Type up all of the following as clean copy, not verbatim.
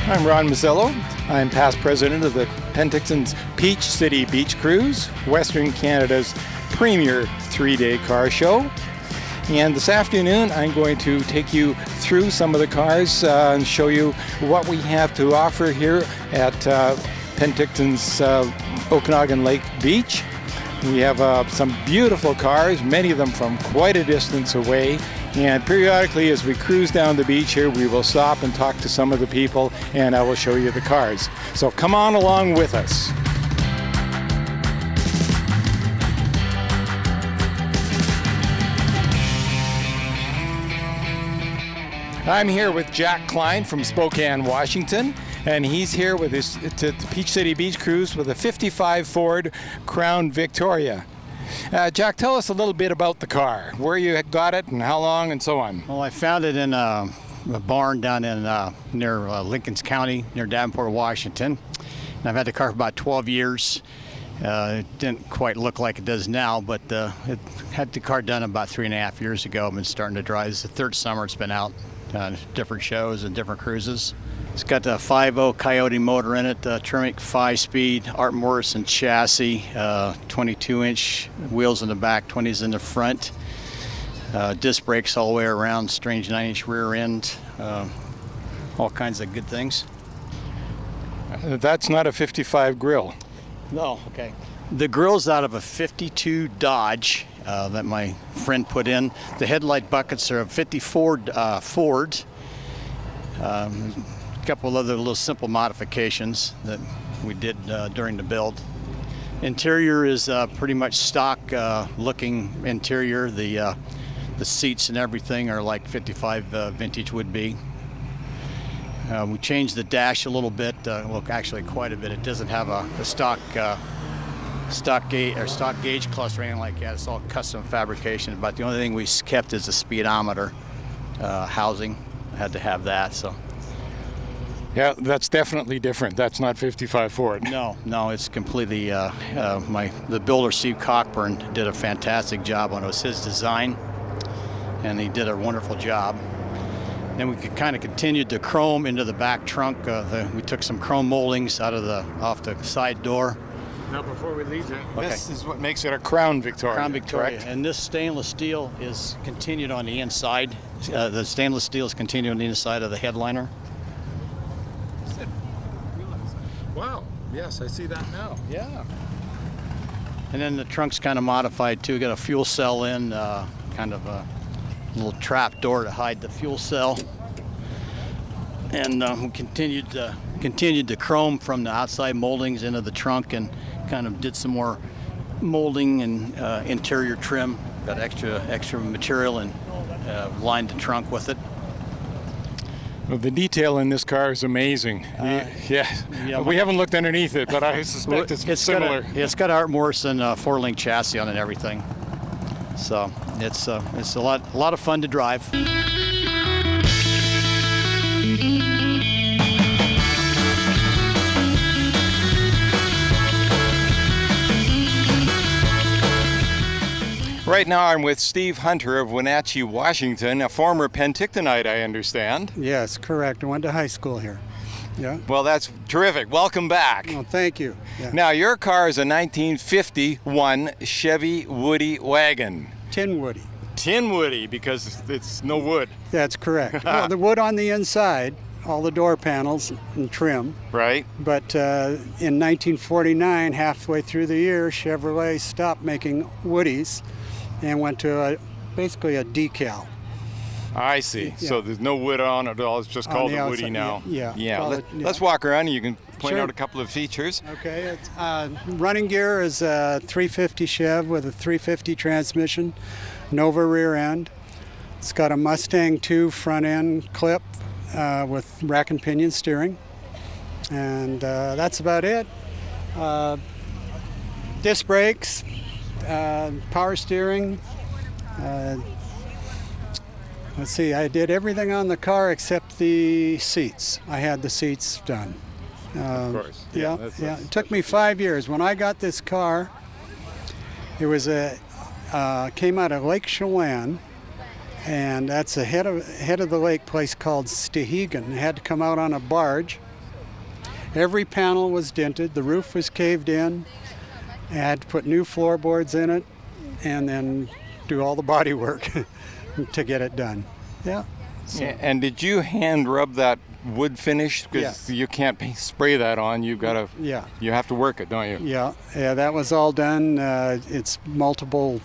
I'm Ron Muzzillo. I'm past president of the Penticton's Peach City Beach Cruise, Western Canada's premier three-day car show. And this afternoon, I'm going to take you through some of the cars and show you what we have to offer here at Penticton's Okanagan Lake Beach. We have some beautiful cars, many of them from quite a distance away. And periodically, as we cruise down the beach here, we will stop and talk to some of the people, and I will show you the cars. So come on along with us. I'm here with Jack Klein from Spokane, Washington, and he's here with his Peach City Beach Cruise with a 55 Ford Crown Victoria. Jack, tell us a little bit about the car, where you got it and how long and so on. Well, I found it in a barn down in near Lincoln County, near Davenport, Washington. And I've had the car for about 12 years. It didn't quite look like it does now, but it had the car done about 3.5 years ago. I've been starting to drive. It's the third summer it's been out on different shows and different cruises. It's got the 5.0 Coyote motor in it, Tremec 5-speed, Art Morrison chassis, 22-inch wheels in the back, 20s in the front, disc brakes all the way around, strange 9-inch rear end, all kinds of good things. That's not a 55 grill. No, okay. The grill's out of a 52 Dodge that my friend put in. The headlight buckets are a 54 Ford. A couple of other little simple modifications that we did during the build. Interior is pretty much stock looking interior. The seats and everything are like 55 vintage would be. We changed the dash a little bit, well actually quite a bit. It doesn't have a stock gauge cluster or anything like that. It's all custom fabrication, but the only thing we kept is the speedometer housing. I had to have that, so. Yeah, that's definitely different. That's not 55 Ford. No, it's completely, the builder, Steve Cockburn, did a fantastic job on it. It was his design, and he did a wonderful job. Then we kind of continued the chrome into the back trunk. We took some chrome moldings off the side door. Now, before we leave it, okay. This is what makes it a Crown Victoria. Crown Victoria, correct? And this stainless steel is continued on the inside. The stainless steel is continued on the inside of the headliner. Wow, yes, I see that now, yeah. And then the trunk's kind of modified too. Got a fuel cell in, kind of a little trap door to hide the fuel cell. And we continued the chrome from the outside moldings into the trunk and kind of did some more molding and interior trim. Got extra material and lined the trunk with it. Well, the detail in this car is amazing. Yeah, we haven't looked underneath it, but I suspect it's similar. It's got Art Morrison 4-link chassis on it and everything. So it's a lot of fun to drive. Right now I'm with Steve Hunter of Wenatchee, Washington, a former Pentictonite, I understand. Yes, correct. I went to high school here. Yeah. Well, that's terrific. Welcome back. Well, thank you. Yeah. Now, your car is a 1951 Chevy Woody Wagon. Tin Woody. Tin Woody, because it's no wood. That's correct. Well, the wood on the inside, all the door panels and trim. Right. But in 1949, halfway through the year, Chevrolet stopped making Woodies and went to basically a decal. I see. Yeah. So there's no wood on it at all. It's just called a Woody now. Yeah. Let's walk around and you can point Sure. out a couple of features. Okay. It's, running gear is a 350 Chev with a 350 transmission, Nova rear end. It's got a Mustang 2 front end clip with rack and pinion steering. And that's about it. Disc brakes, power steering. Let's see, I did everything on the car except the seats. I had the seats done. Of course. Yeah. It took me 5 years. When I got this car, it was came out of Lake Chelan, and that's a head of the lake place called Stehegan. It had to come out on a barge Every panel was dented. The roof was caved in. I had to put new floorboards in it and then do all the body work to get it done. Yeah. So. And did you hand rub that wood finish? Because Yes. you can't spray that on. You've got to. Yeah. You have to work it, don't you? Yeah. Yeah. That was all done. It's multiple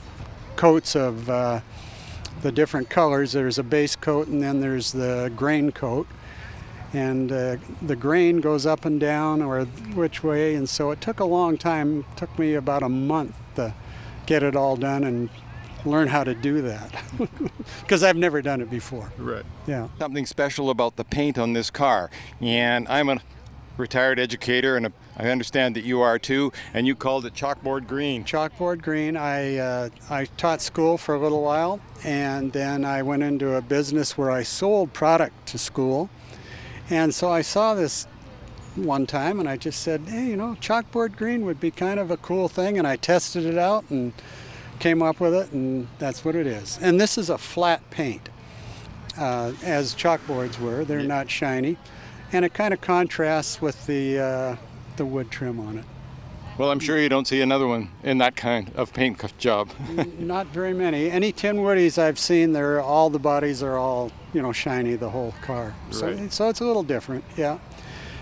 coats of the different colors. There's a base coat and then there's the grain coat. And the grain goes up and down or which way. And so it took a long time. It took me about a month to get it all done and learn how to do that because I've never done it before. Right. Yeah. Something special about the paint on this car. And I'm a retired educator, and I understand that you are too, and you called it chalkboard green. Chalkboard green. I taught school for a little while, and then I went into a business where I sold product to school. And so I saw this one time, and I just said, hey, you know, chalkboard green would be kind of a cool thing, and I tested it out and came up with it, and that's what it is. And this is a flat paint, as chalkboards were. They're not shiny, and it kind of contrasts with the wood trim on it. Well, I'm sure you don't see another one in that kind of paint job. Not very many. Any tin woodies I've seen, all the bodies are all, you know, shiny, the whole car. Right. So it's a little different, yeah.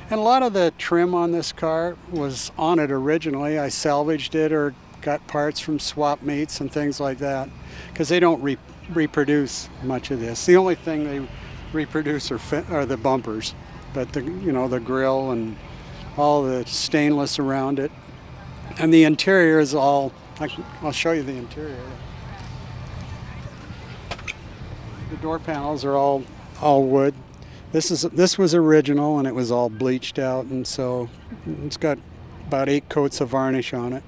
And a lot of the trim on this car was on it originally. I salvaged it or got parts from swap meets and things like that, because they don't reproduce much of this. The only thing they reproduce are the bumpers, but the grill and all the stainless around it, and the interior is all. I'll show you the interior. The door panels are all wood. This was original, and it was all bleached out, and so it's got about 8 coats of varnish on it.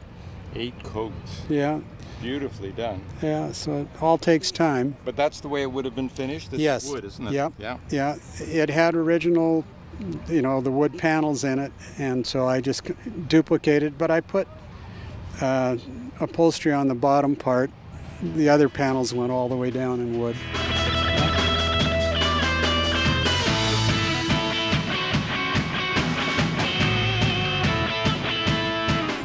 8 coats. Yeah. Beautifully done. Yeah, so it all takes time. But that's the way it would have been finished? This Yes. is wood, isn't it? Yep. Yeah. Yeah. It had original, the wood panels in it, and so I just duplicated, but I put upholstery on the bottom part. The other panels went all the way down in wood.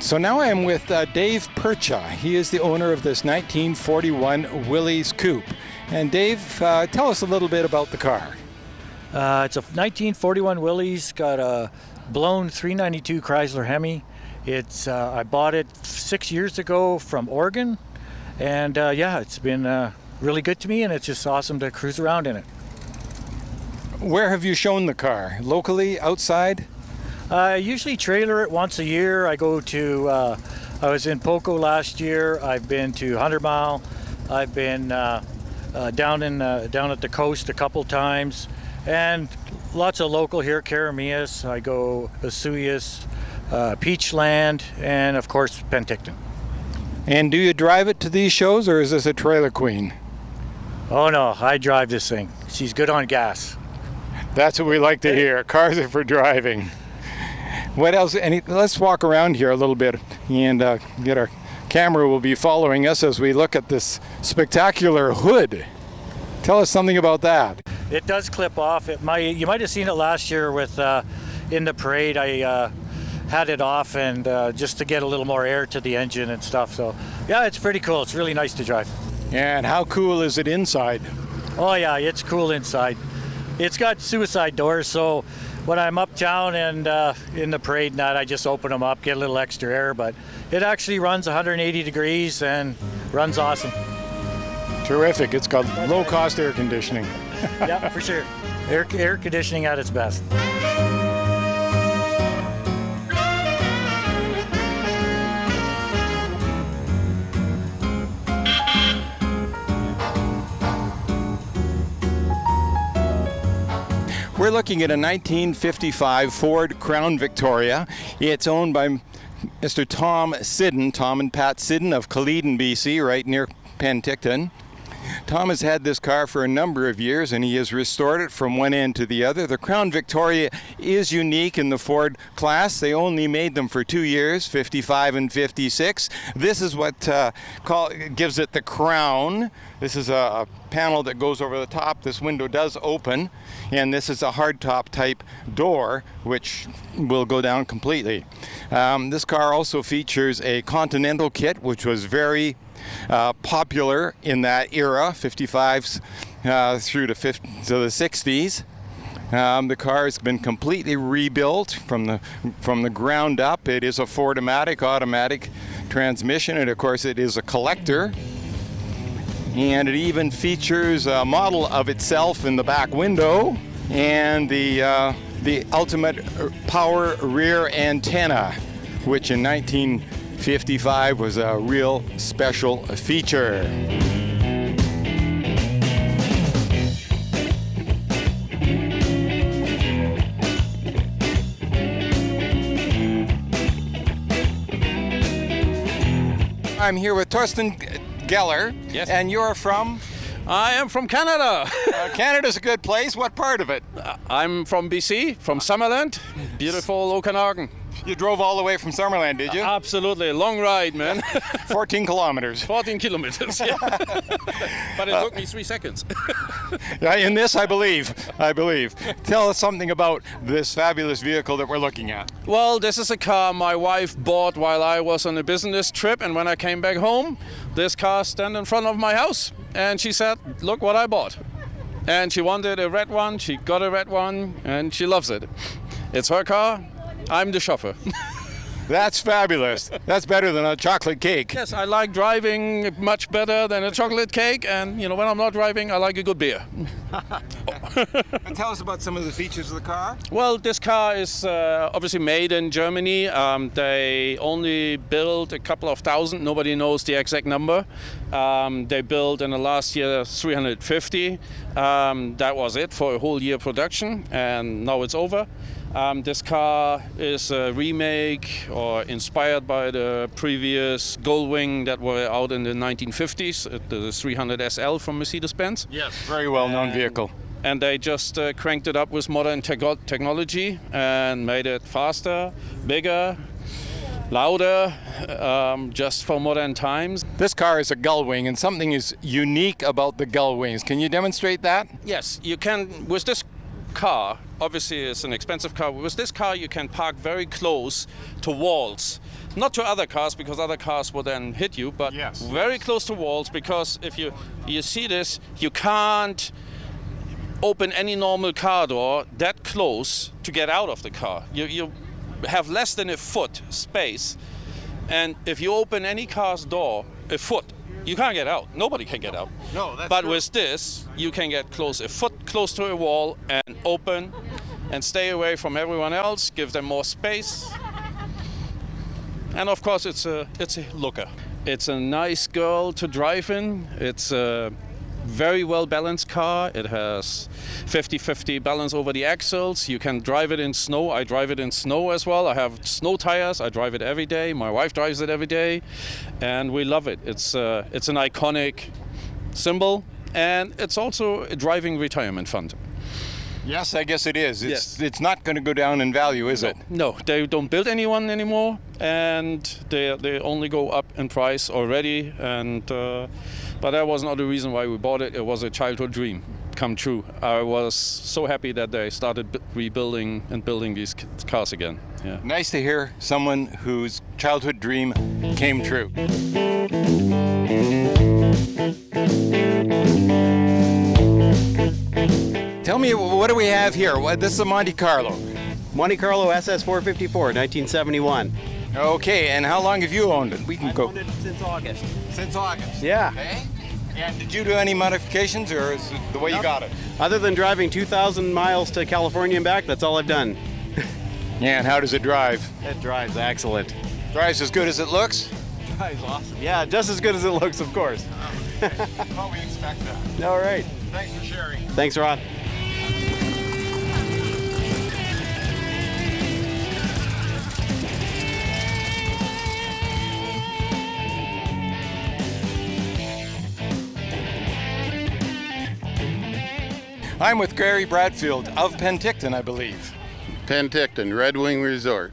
So now I am with Dave Percha. He is the owner of this 1941 Willys Coupe. And Dave, tell us a little bit about the car. It's a 1941 Willys, got a blown 392 Chrysler Hemi. I bought it 6 years ago from Oregon, and it's been really good to me, and it's just awesome to cruise around in it. Where have you shown the car? Locally, outside? I usually trailer it once a year. I go to, I was in Poco last year. I've been to 100 Mile. I've been down at the coast a couple times, and lots of local here, Karamias. I go Osuyas, Peachland, and of course Penticton. And do you drive it to these shows, or is this a trailer queen? Oh no, I drive this thing. She's good on gas. That's what we like to hear. Cars are for driving. What else? Let's walk around here a little bit, and get our camera will be following us as we look at this spectacular hood. Tell us something about that. It does clip off. You might have seen it last year with in the parade. I had it off, and just to get a little more air to the engine and stuff. So yeah, it's pretty cool. It's really nice to drive. And how cool is it inside? Oh yeah, it's cool inside. It's got suicide doors, so when I'm uptown and in the parade and that, I just open them up, get a little extra air, but it actually runs 180 degrees and runs awesome. Terrific. It's got low-cost air conditioning. Yeah, for sure. Air conditioning at its best. We're looking at a 1955 Ford Crown Victoria. It's owned by Mr. Tom Siddon, Tom and Pat Siddon of Caledon, BC, right near Penticton. Tom has had this car for a number of years, and he has restored it from one end to the other. The Crown Victoria is unique in the Ford class. They only made them for 2 years, 55 and 56. This is what gives it the crown. This is a panel that goes over the top. This window does open, and this is a hardtop type door, which will go down completely. This car also features a Continental kit, which was very popular in that era, 55s through to the 60s. The car has been completely rebuilt from the ground up. It is a Ford-O-Matic automatic transmission, and of course it is a collector. And it even features a model of itself in the back window and the ultimate power rear antenna, which in 1955 was a real special feature. I'm here with Torsten Geller. Yes. And you're from? I am from Canada. Canada's a good place. What part of it? I'm from BC, from Summerland. Beautiful Okanagan. You drove all the way from Summerland, did you? Absolutely. Long ride, man. 14 kilometers. 14 kilometers, yeah. But it took me 3 seconds. Yeah, in this, I believe. Tell us something about this fabulous vehicle that we're looking at. Well, this is a car my wife bought while I was on a business trip, and when I came back home, this car stand in front of my house, and she said, look what I bought. And she wanted a red one, she got a red one, and she loves it. It's her car, I'm the chauffeur. That's fabulous. That's better than a chocolate cake. Yes, I like driving much better than a chocolate cake, and when I'm not driving, I like a good beer. Tell us about some of the features of the car. Well, this car is obviously made in Germany. They only built a couple of thousand. Nobody knows the exact number. They built in the last year 350. That was it for a whole year production, and now it's over. This car is a remake or inspired by the previous Gullwing that were out in the 1950s, the 300 SL from Mercedes-Benz. Yes, very well-known vehicle. And they just cranked it up with modern technology and made it faster, bigger, louder, just for modern times. This car is a Gullwing, and something is unique about the Gullwings. Can you demonstrate that? Yes, you can. With this car, obviously it's an expensive car. With this car you can park very close to walls. Not to other cars, because other cars will then hit you, but yes, very close to walls, because if you see this, you can't open any normal car door that close to get out of the car. You have less than a foot space, and if you open any car's door a foot, you can't get out. Nobody can get out. No, that's But true. with this, you can get a foot close to a wall and open and stay away from everyone else, give them more space. And of course, it's a looker. It's a nice girl to drive in. It's a very well balanced car. It has 50-50 balance over the axles. You can drive it in snow. I drive it in snow as well. I have snow tires. I drive it every day. My wife drives it every day, and we love it. It's an iconic symbol, and it's also a driving retirement fund. Yes, I guess it is. Yes. It's not going to go down in value, is it? No, they don't build anyone anymore, and they only go up in price already. And but that was not the reason why we bought it. It was a childhood dream come true. I was so happy that they started rebuilding and building these cars again. Yeah. Nice to hear someone whose childhood dream came true. Tell me, what do we have here? This is a Monte Carlo. Monte Carlo SS 454, 1971. Okay, and how long have you owned it? We can I've go owned it since August. since August. Yeah. Okay. And did you do any modifications, or is it the way you got it? Other than driving 2,000 miles to California and back, that's all I've done. Yeah, and how does it drive? It drives excellent. Drives as good as it looks? Drives awesome. Yeah, just as good as it looks, of course. Well, we expect that. All right. Thanks for sharing. Thanks, Ron. I'm with Gary Bradfield of Penticton, I believe. Penticton, Red Wing Resort.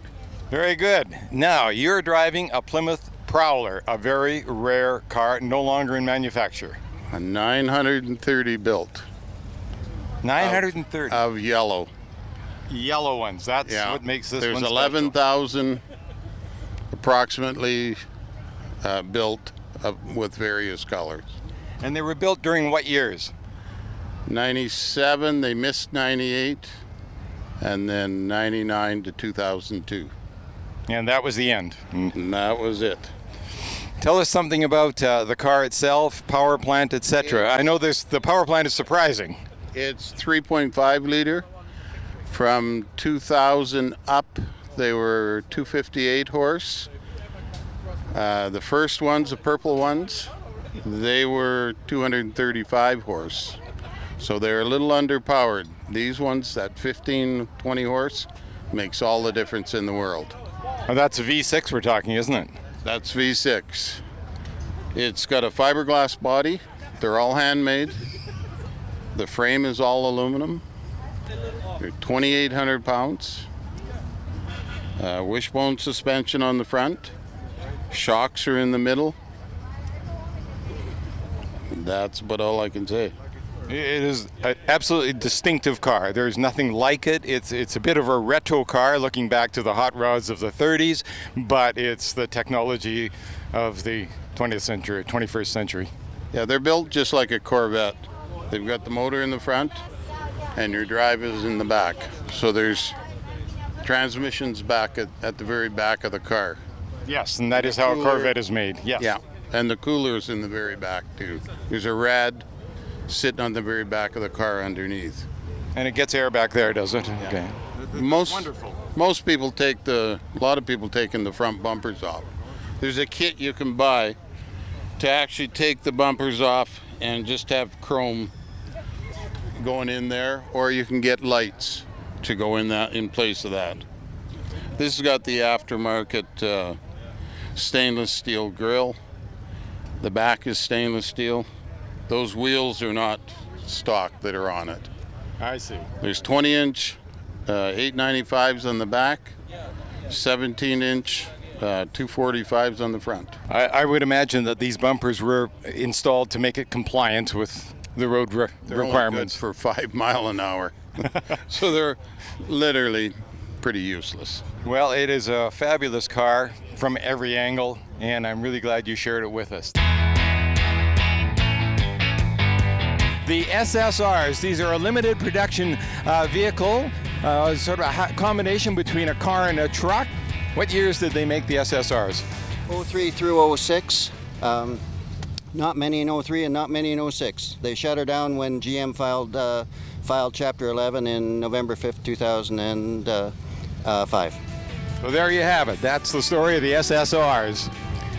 Very good. Now, you're driving a Plymouth Prowler, a very rare car, no longer in manufacture. A 930 built. 930. Of yellow. Yellow ones. That's what makes this There's one special. 11,000 approximately built with various colors. And they were built during what years? 97, they missed 98, and then 99 to 2002. And that was the end. And that was it. Tell us something about the car itself, power plant, etc. I know the power plant is surprising. It's 3.5 liter. From 2000 up, they were 258 horse. The first ones, the purple ones, they were 235 horse. So they're a little underpowered. These ones, that 15, 20 horse, makes all the difference in the world. Oh, that's a V6 we're talking, isn't it? That's V6. It's got a fiberglass body. They're all handmade. The frame is all aluminum. They're 2,800 pounds. Wishbone suspension on the front. Shocks are in the middle. That's about all I can say. It is an absolutely distinctive car. There's nothing like it. It's a bit of a retro car looking back to the hot rods of the 30s, but it's the technology of the 20th century, 21st century. Yeah, they're built just like a Corvette. They've got the motor in the front and your drive is in the back. So there's transmissions back at the very back of the car. Yes, and that is how a Corvette is made. Yes. Yeah, and the cooler's in the very back too. There's a rad sitting on the very back of the car underneath. And it gets air back there, does it? Yeah. Okay. Most people a lot of people taking the front bumpers off. There's a kit you can buy to actually take the bumpers off and just have chrome going in there, or you can get lights to go in place of that. This has got the aftermarket stainless steel grille. The back is stainless steel. Those wheels are not stock that are on it. I see. There's 20-inch 895s on the back, 17-inch 245s on the front. I would imagine that these bumpers were installed to make it compliant with the road requirements. They're only good for 5 miles an hour. So they're literally pretty useless. Well, it is a fabulous car from every angle, and I'm really glad you shared it with us. The SSRs, these are a limited production vehicle, sort of a combination between a car and a truck. What years did they make the SSRs? 03 through 06. Not many in 03 and not many in 06. They shut her down when GM filed Chapter 11 in November 5th, 2005. So there you have it. That's the story of the SSRs.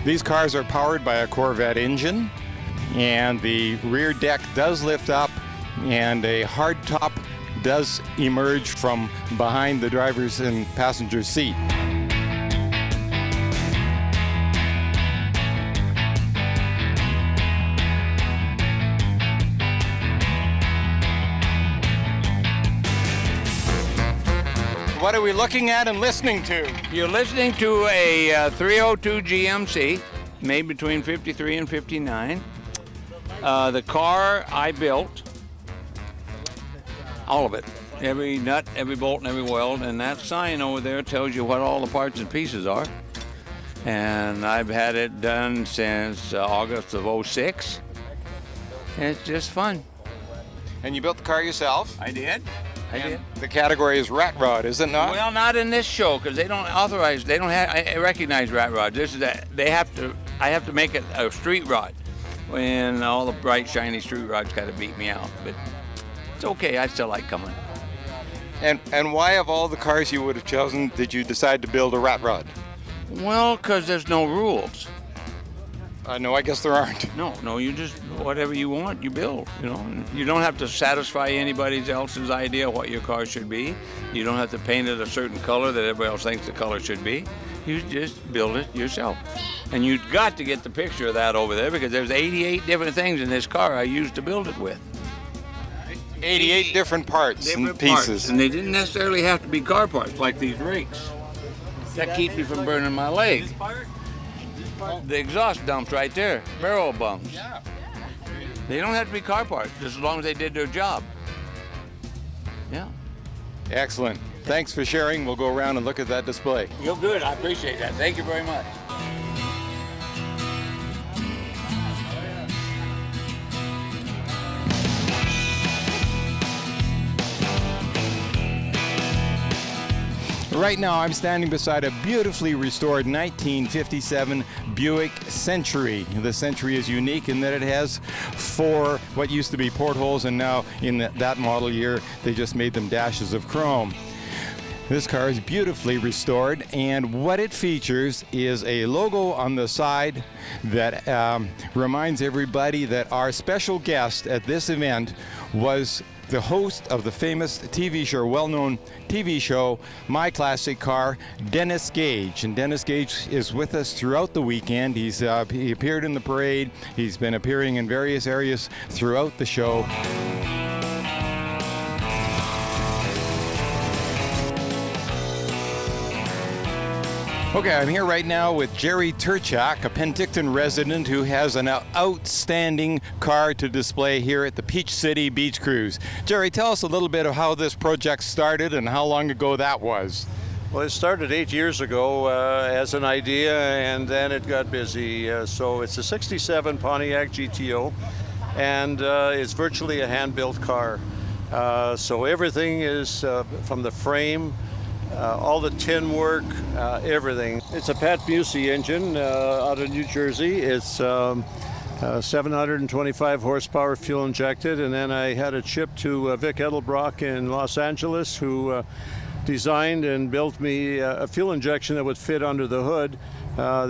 These cars are powered by a Corvette engine, and the rear deck does lift up, and a hard top does emerge from behind the driver's and passenger's seat. What are we looking at and listening to? You're listening to a 302 GMC, made between 53 and 59. The car I built, all of it, every nut, every bolt, and every weld, and that sign over there tells you what all the parts and pieces are. And I've had it done since August of 06. And it's just fun. And you built the car yourself? I did. The category is Rat Rod, is it not? Well, not in this show, because they don't authorize. They don't recognize rat rods. This is I have to make it a street rod, when all the bright shiny street rods kind of beat me out. But it's okay. I still like coming. And why, of all the cars you would have chosen, did you decide to build a Rat Rod? Well, because there's no rules. No, I guess there aren't. No, you just, whatever you want, you build, You don't have to satisfy anybody else's idea what your car should be. You don't have to paint it a certain color that everybody else thinks the color should be. You just build it yourself. And you've got to get the picture of that over there, because there's 88 different things in this car I used to build it with. 88 different parts and pieces. Parts, and they didn't necessarily have to be car parts like these rakes. That keep me from burning my leg. The exhaust dumps right there, barrel bumps. They don't have to be car parts, just as long as they did their job. Yeah. Excellent. Thanks for sharing. We'll go around and look at that display. You're good. I appreciate that. Thank you very much. Right now, I'm standing beside a beautifully restored 1957 Buick Century. The Century is unique in that it has 4 what used to be portholes, and now in that model year, they just made them dashes of chrome. This car is beautifully restored, and what it features is a logo on the side that reminds everybody that our special guest at this event was the host of the famous TV show, well-known TV show, My Classic Car, Dennis Gage. And Dennis Gage is with us throughout the weekend. He appeared in the parade. He's been appearing in various areas throughout the show. Okay, I'm here right now with Jerry Turchak, a Penticton resident who has an outstanding car to display here at the Peach City Beach Cruise. Jerry, tell us a little bit of how this project started and how long ago that was. Well, it started 8 years ago as an idea, and then it got busy. So it's a 67 Pontiac GTO, and it's virtually a hand-built car. So everything is from the frame, all the tin work, everything. It's a Pat Busey engine out of New Jersey. It's 725 horsepower fuel injected, and then I had it shipped to Vic Edelbrock in Los Angeles, who designed and built me a fuel injection that would fit under the hood.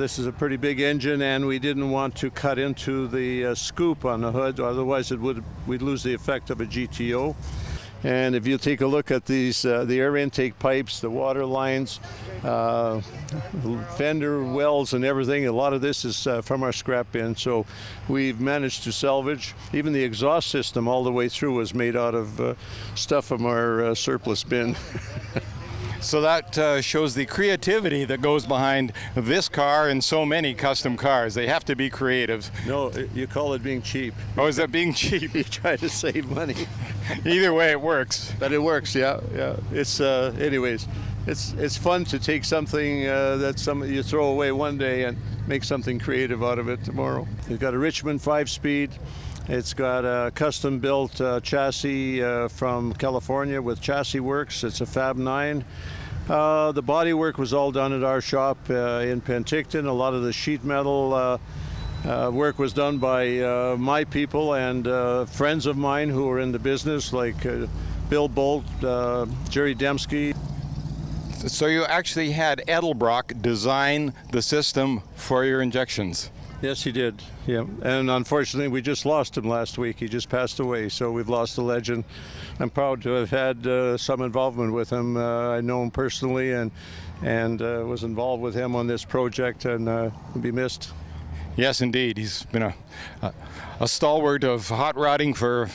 This is a pretty big engine, and we didn't want to cut into the scoop on the hood, otherwise we'd lose the effect of a GTO. And if you take a look at these, the air intake pipes, the water lines, fender wells and everything, a lot of this is from our scrap bin. So we've managed to salvage. Even the exhaust system all the way through was made out of stuff from our surplus bin. So that shows the creativity that goes behind this car and so many custom cars. They have to be creative. No, you call it being cheap. Oh, is that being cheap? You try to save money. Either way, it works. But it works, yeah. It's anyways, it's fun to take something that you throw away one day and make something creative out of it tomorrow. It's got a Richmond 5-speed. It's got a custom-built chassis from California with Chassis Works. It's a Fab 9. The body work was all done at our shop in Penticton. A lot of the sheet metal work was done by my people and friends of mine who are in the business, like Bill Bolt, Jerry Dembski. So you actually had Edelbrock design the system for your injections? Yes, he did. Yeah, and unfortunately, we just lost him last week. He just passed away, so we've lost a legend. I'm proud to have had some involvement with him. I know him personally, and was involved with him on this project, and will be missed. Yes, indeed. He's been a stalwart of hot rodding for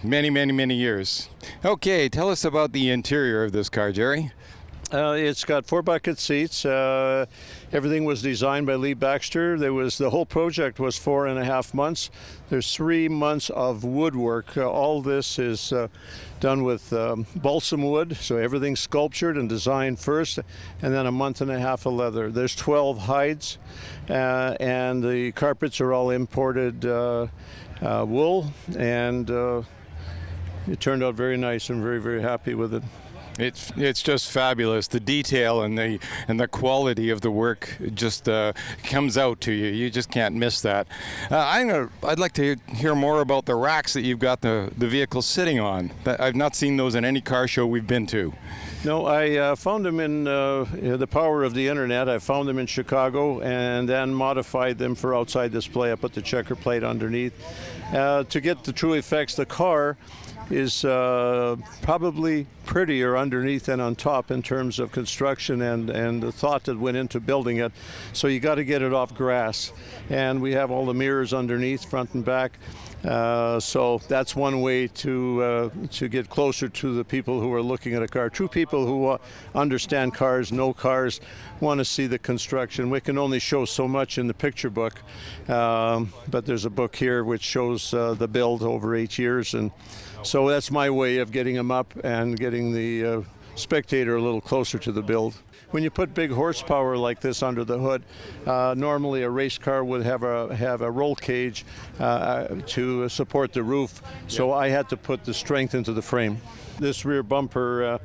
many, many, many years. Okay, tell us about the interior of this car, Jerry. It's got 4 bucket seats. Everything was designed by Lee Baxter. The whole project was 4.5 months. There's 3 months of woodwork. All this is done with balsam wood, so everything's sculptured and designed first, and then 1.5 months of leather. There's 12 hides, and the carpets are all imported wool, and it turned out very nice. I'm very, very happy with it. It's just fabulous. The detail and the quality of the work just comes out to you. You just can't miss that. I'd like to hear more about the racks that you've got the vehicle sitting on. I've not seen those in any car show we've been to. No, I found them in the power of the internet. I found them in Chicago and then modified them for outside display. I put the checker plate underneath. To get the true effects, the car is probably prettier underneath than on top in terms of construction and the thought that went into building it. So you got to get it off grass. And we have all the mirrors underneath, front and back. So that's one way to get closer to the people who are looking at a car. True people who understand cars, know cars, want to see the construction. We can only show so much in the picture book, but there's a book here which shows the build over 8 years, and so that's my way of getting them up and getting the spectator a little closer to the build. When you put big horsepower like this under the hood, normally a race car would have a roll cage to support the roof, so I had to put the strength into the frame. This rear bumper,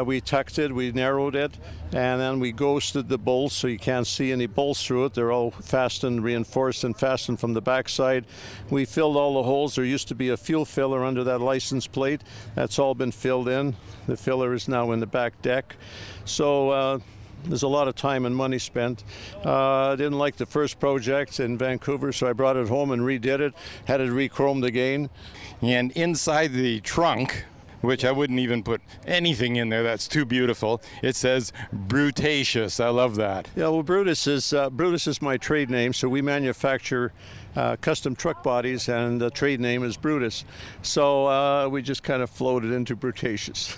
we tucked it, we narrowed it, and then we ghosted the bolts so you can't see any bolts through it. They're all fastened, reinforced, and fastened from the backside. We filled all the holes. There used to be a fuel filler under that license plate. That's all been filled in. The filler is now in the back deck. So there's a lot of time and money spent. I didn't like the first project in Vancouver, so I brought it home and redid it, had it re-chromed again. And inside the trunk, which I wouldn't even put anything in there, that's too beautiful, it says Brutaceous. I love that. Yeah, well, Brutus is my trade name, so we manufacture custom truck bodies, and the trade name is Brutus. So we just kind of floated into Brutaceous.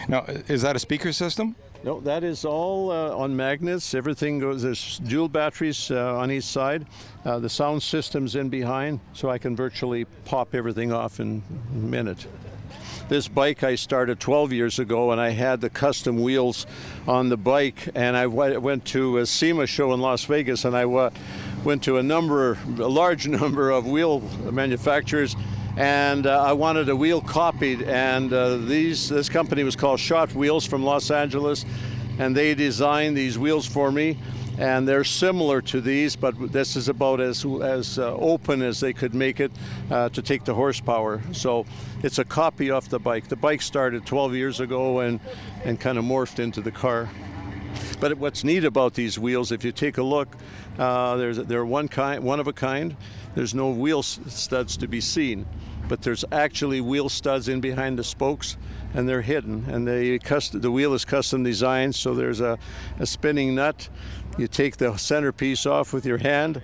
Now, is that a speaker system? No, that is all on magnets. Everything goes, there's dual batteries on each side. The sound system's in behind, so I can virtually pop everything off in a minute. This bike I started 12 years ago, and I had the custom wheels on the bike, and I went to a SEMA show in Las Vegas, and I went to a large number of wheel manufacturers, and I wanted a wheel copied, and this company was called Shot Wheels from Los Angeles, and they designed these wheels for me, and they're similar to these, but this is about as open as they could make it to take the horsepower. So it's a copy of the bike. The bike started 12 years ago and kind of morphed into the car. But what's neat about these wheels, if you take a look, they're one of a kind. There's no wheel studs to be seen, but there's actually wheel studs in behind the spokes, and they're hidden. And the wheel is custom designed, so there's a spinning nut. You take the centerpiece off with your hand,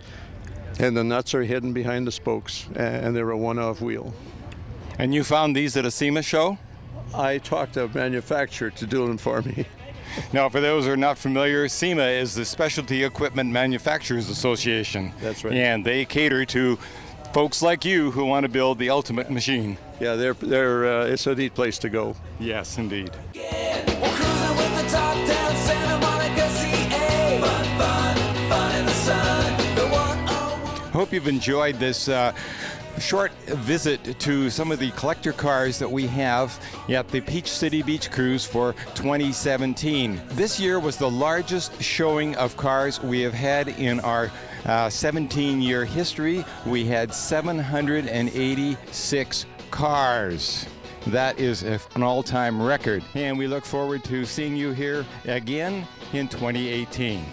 and the nuts are hidden behind the spokes, and they're a one-off wheel. And you found these at a SEMA show? I talked to a manufacturer to do them for me. Now, for those who are not familiar, SEMA is the Specialty Equipment Manufacturers Association. That's right. And they cater to folks like you who want to build the ultimate machine. Yeah, it's a neat place to go. Yes, indeed. Hope you've enjoyed this short visit to some of the collector cars that we have at the Peach City Beach Cruise for 2017. This year was the largest showing of cars we have had in our 17-year history. We had 786 cars. That is an all-time record, and we look forward to seeing you here again in 2018.